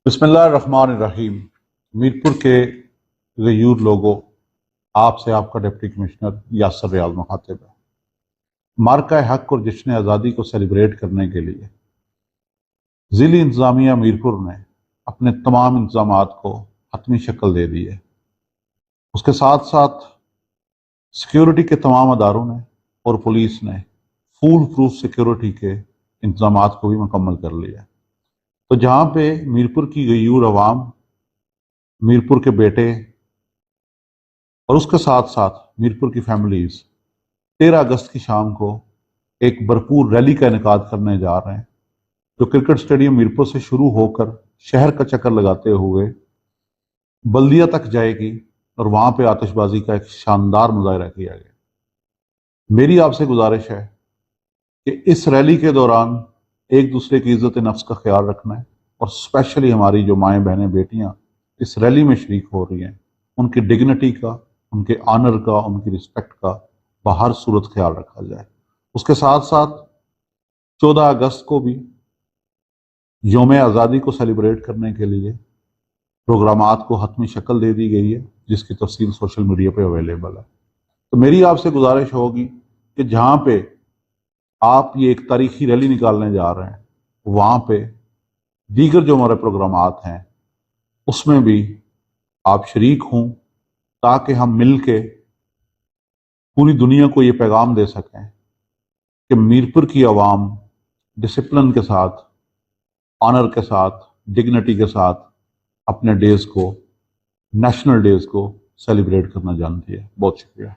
बिस्मिल्लाहिर्रहमानिर्रहीम। मीरपुर के गयूर लोगों, आपसे आपका डिप्टी कमिश्नर यासर रियाज मुखातिब है। मार्का हक और जश्न आज़ादी को सेलिब्रेट करने के लिए ज़िली इंतज़ामिया मीरपुर ने अपने तमाम इंतज़ामात को हतमी शक्ल दे दी है। उसके साथ साथ सिक्योरिटी के तमाम अदारों ने और पुलिस ने फूल प्रूफ सिक्योरिटी के इंतज़ामात को भी मुकम्मल कर लिया। तो जहाँ पे मीरपुर की गयूर अवाम, मीरपुर के बेटे और उसके साथ साथ मीरपुर की फैमिलीज 13 अगस्त की शाम को एक भरपूर रैली का इनेकाद करने जा रहे हैं, जो क्रिकेट स्टेडियम मीरपुर से शुरू होकर शहर का चक्कर लगाते हुए बल्दिया तक जाएगी और वहां पे आतिशबाजी का एक शानदार मुजाहरा किया गया। मेरी आपसे गुजारिश है कि इस रैली के दौरान एक दूसरे की इज्जत नफ्स का ख्याल रखना है, और स्पेशली हमारी जो माएँ बहनें बेटियां इस रैली में शरीक हो रही हैं, उनकी डिग्निटी का, उनके ऑनर का, उनकी रिस्पेक्ट का बाहर सूरत ख्याल रखा जाए। उसके साथ साथ 14 अगस्त को भी यौम आज़ादी को सेलिब्रेट करने के लिए प्रोग्रामात को हतमी शक्ल दे दी गई है, जिसकी तफसील सोशल मीडिया पे अवेलेबल है। तो मेरी आपसे गुजारिश होगी कि जहाँ पे आप ये एक तारीखी रैली निकालने जा रहे हैं, वहाँ पे दीगर जो हमारे प्रोग्रामात हैं उसमें भी आप शरीक हों, ताकि हम मिल के पूरी दुनिया को ये पैगाम दे सकें कि मीरपुर की आवाम डिसिप्लिन के साथ, ऑनर के साथ, डिग्निटी के साथ अपने डेज को, नेशनल डेज को सेलिब्रेट करना जानती है। बहुत शुक्रिया।